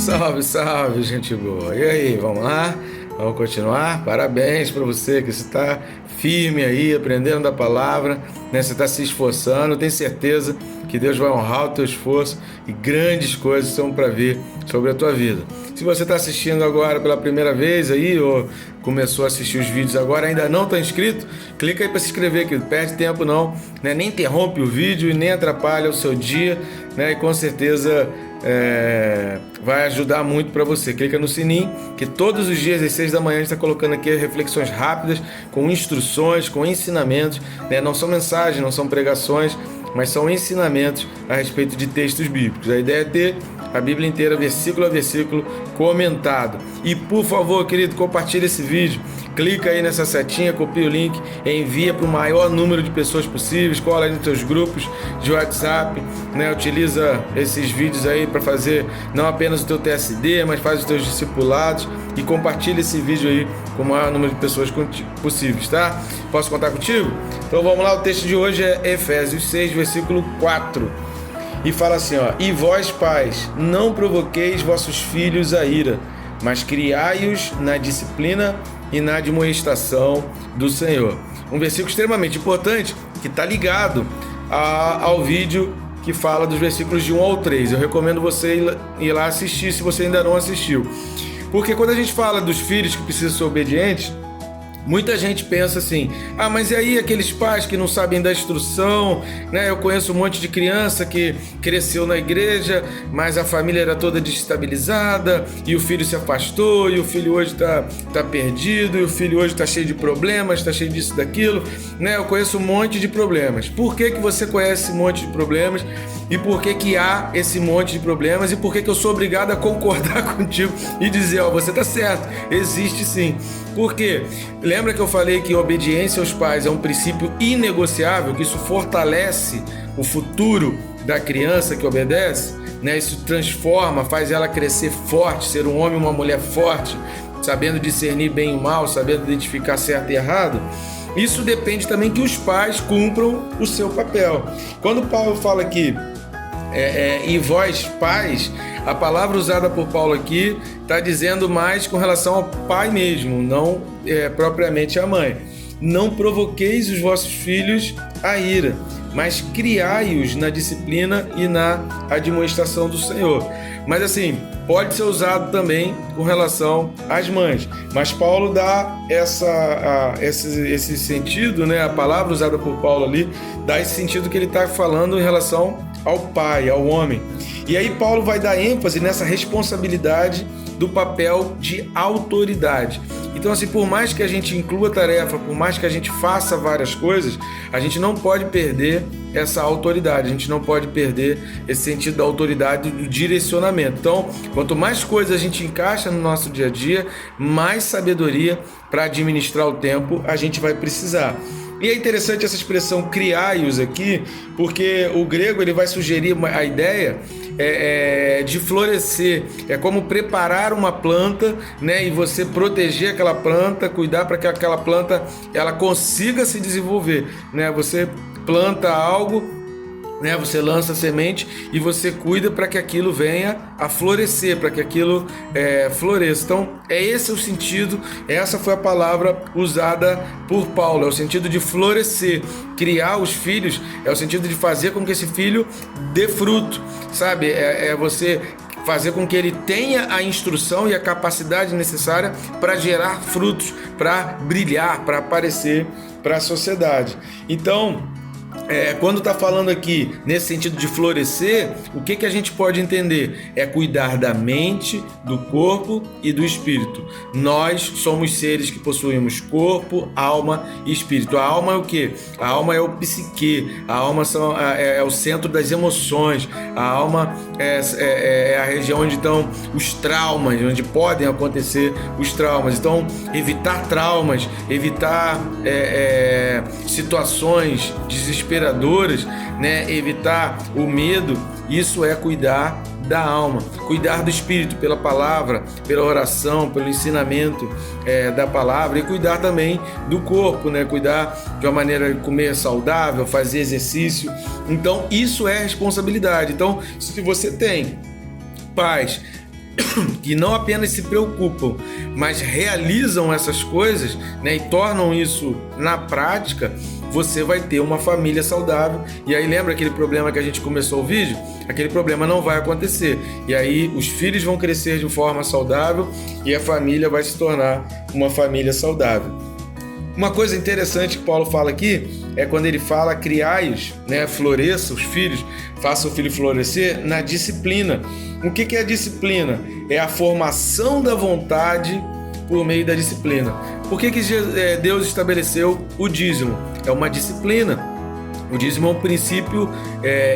Salve, salve, gente boa. E aí, vamos lá? Vamos continuar? Parabéns para você que está firme aí, aprendendo da palavra, né? Você está se esforçando. Tenho certeza que Deus vai honrar o teu esforço e grandes coisas são para vir sobre a tua vida. Se você está assistindo agora pela primeira vez aí, ou começou a assistir os vídeos agora, ainda não está inscrito, clica aí para se inscrever, que não perde tempo não, né? Nem interrompe o vídeo e nem atrapalha o seu dia, né? E com certeza vai ajudar muito para você. Clica no sininho, que todos os dias às 6 da manhã a gente está colocando aqui reflexões rápidas, com instruções, com ensinamentos, né? Não são mensagens, não são pregações, mas são ensinamentos a respeito de textos bíblicos. A ideia é ter a Bíblia inteira, versículo a versículo, comentado. E por favor, querido, compartilha esse vídeo. Clica aí nessa setinha, copia o link, envia para o maior número de pessoas possíveis, cola aí nos teus grupos de WhatsApp, né? Utiliza esses vídeos aí para fazer não apenas o teu TSD, mas faz os teus discipulados e compartilha esse vídeo aí com o maior número de pessoas possíveis, tá? Posso contar contigo? Então vamos lá, o texto de hoje é Efésios 6, versículo 4. E fala assim, ó: E vós, pais, não provoqueis vossos filhos a ira, mas criai-os na disciplina e na admoestação do Senhor. Um versículo extremamente importante que está ligado ao vídeo que fala dos versículos de 1 ao 3. Eu recomendo você ir lá assistir se você ainda não assistiu. Porque quando a gente fala dos filhos que precisam ser obedientes, muita gente pensa assim: ah, mas e aí aqueles pais que não sabem da instrução, né? Eu conheço um monte de criança que cresceu na igreja, mas a família era toda desestabilizada, e o filho se afastou, e o filho hoje tá perdido, e o filho hoje tá cheio de problemas, tá cheio disso, daquilo, né? Eu conheço um monte de problemas. Por que você conhece esse monte de problemas? E por que há esse monte de problemas? E por que eu sou obrigado a concordar contigo e dizer, ó, você tá certo, existe sim. Por quê? Lembra que eu falei que obediência aos pais é um princípio inegociável, que isso fortalece o futuro da criança que obedece, né? Isso transforma, faz ela crescer forte, ser um homem e uma mulher forte, sabendo discernir bem e o mal, sabendo identificar certo e errado. Isso depende também que os pais cumpram o seu papel. Quando Paulo fala aqui, e vós, pais, a palavra usada por Paulo aqui está dizendo mais com relação ao pai mesmo, não propriamente a mãe. Não provoqueis os vossos filhos a ira, mas criai-os na disciplina e na admoestação do Senhor. Mas assim, pode ser usado também com relação às mães. Mas Paulo dá esse sentido, né? A palavra usada por Paulo ali dá esse sentido que ele está falando em relação ao pai, ao homem. E aí Paulo vai dar ênfase nessa responsabilidade do papel de autoridade. Então assim, por mais que a gente inclua tarefa, por mais que a gente faça várias coisas, a gente não pode perder essa autoridade, a gente não pode perder esse sentido da autoridade, do direcionamento. Então, quanto mais coisas a gente encaixa no nosso dia a dia, mais sabedoria para administrar o tempo a gente vai precisar. E é interessante essa expressão criai-os aqui, porque o grego ele vai sugerir a ideia de florescer. É como preparar uma planta, né? E você proteger aquela planta, cuidar para que aquela planta ela consiga se desenvolver, né? Você planta algo, né? Você lança a semente e você cuida para que aquilo venha a florescer, para que aquilo floresça. Então, esse é o sentido, essa foi a palavra usada por Paulo, é o sentido de florescer. Criar os filhos é o sentido de fazer com que esse filho dê fruto, sabe? É você fazer com que ele tenha a instrução e a capacidade necessária para gerar frutos, para brilhar, para aparecer para a sociedade. Então, quando está falando aqui nesse sentido de florescer, o que a gente pode entender? É cuidar da mente, do corpo e do espírito. Nós somos seres que possuímos corpo, alma e espírito. A alma é o quê? A alma é o psique, a alma é o centro das emoções, a alma é a região onde estão os traumas, onde podem acontecer os traumas. Então, evitar traumas, evitar situações desesperadoras, né? Evitar o medo, isso é cuidar da alma, cuidar do espírito pela palavra, pela oração, pelo ensinamento da palavra, e cuidar também do corpo, né? Cuidar de uma maneira de comer saudável, fazer exercício. Então isso é responsabilidade. Então, se você tem pais que não apenas se preocupam, mas realizam essas coisas, né, e tornam isso na prática, você vai ter uma família saudável. E aí lembra aquele problema que a gente começou o vídeo? Aquele problema não vai acontecer. E aí os filhos vão crescer de forma saudável e a família vai se tornar uma família saudável. Uma coisa interessante que Paulo fala aqui é quando ele fala criai-os, né, floresça os filhos, faça o filho florescer na disciplina. O que é a disciplina? É a formação da vontade por meio da disciplina. Por que Deus estabeleceu o dízimo? É uma disciplina. O dízimo é um princípio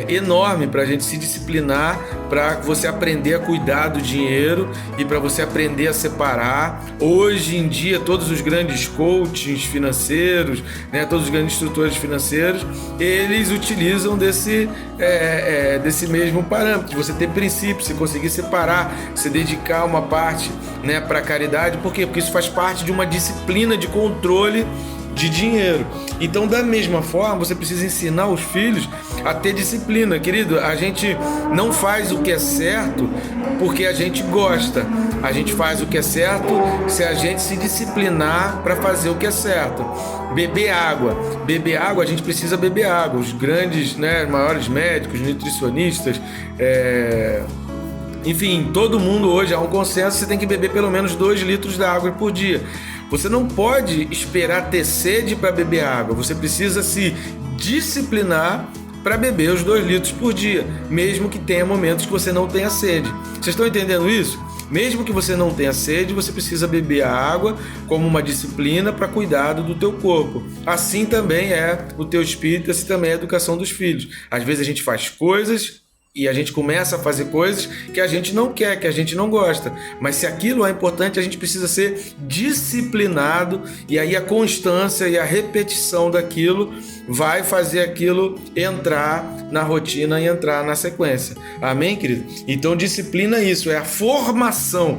enorme para a gente se disciplinar, para você aprender a cuidar do dinheiro e para você aprender a separar. Hoje em dia, todos os grandes coachings financeiros, né, todos os grandes instrutores financeiros, eles utilizam desse mesmo parâmetro, de você ter princípios, você conseguir separar, você dedicar uma parte, né, para a caridade. Por quê? Porque isso faz parte de uma disciplina de controle de dinheiro. Então, da mesma forma, você precisa ensinar os filhos a ter disciplina. Querido, a gente não faz o que é certo porque a gente gosta. A gente faz o que é certo se a gente se disciplinar para fazer o que é certo. Beber água. Beber água, a gente precisa beber água. Os grandes, né, maiores médicos, nutricionistas, enfim, todo mundo hoje, há um consenso, você tem que beber pelo menos 2 litros de água por dia. Você não pode esperar ter sede para beber água, você precisa se disciplinar para beber os 2 litros por dia, mesmo que tenha momentos que você não tenha sede. Vocês estão entendendo isso? Mesmo que você não tenha sede, você precisa beber a água como uma disciplina para cuidado do teu corpo. Assim também é o teu espírito, assim também é a educação dos filhos. Às vezes a gente faz coisas e a gente começa a fazer coisas que a gente não quer, que a gente não gosta. Mas se aquilo é importante, a gente precisa ser disciplinado, e aí a constância e a repetição daquilo vai fazer aquilo entrar na rotina e entrar na sequência. Amém, querido? Então disciplina é isso, é a formação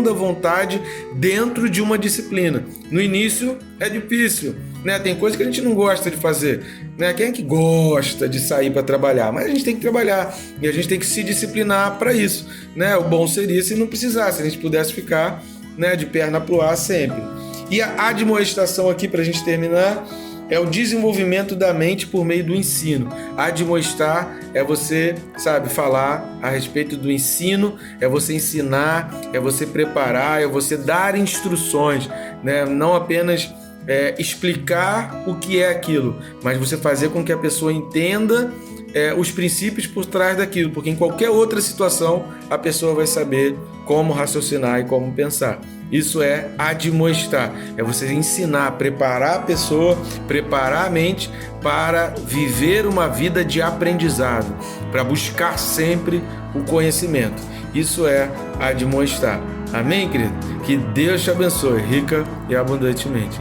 da vontade dentro de uma disciplina. No início é difícil, né? Tem coisas que a gente não gosta de fazer, né? Quem é que gosta de sair para trabalhar? Mas a gente tem que trabalhar e a gente tem que se disciplinar para isso, né? O bom seria se não precisasse, se a gente pudesse ficar, né, de perna pro ar sempre. E a admoestação aqui, para a gente terminar, é o desenvolvimento da mente por meio do ensino. Admoestar é você, falar a respeito do ensino, é você ensinar, é você preparar, é você dar instruções, né? Não apenas explicar o que é aquilo, mas você fazer com que a pessoa entenda os princípios por trás daquilo, porque em qualquer outra situação a pessoa vai saber como raciocinar e como pensar. Isso é admoestar, é você ensinar, preparar a pessoa, preparar a mente para viver uma vida de aprendizado, para buscar sempre o conhecimento. Isso é admoestar. Amém, querido? Que Deus te abençoe rica e abundantemente.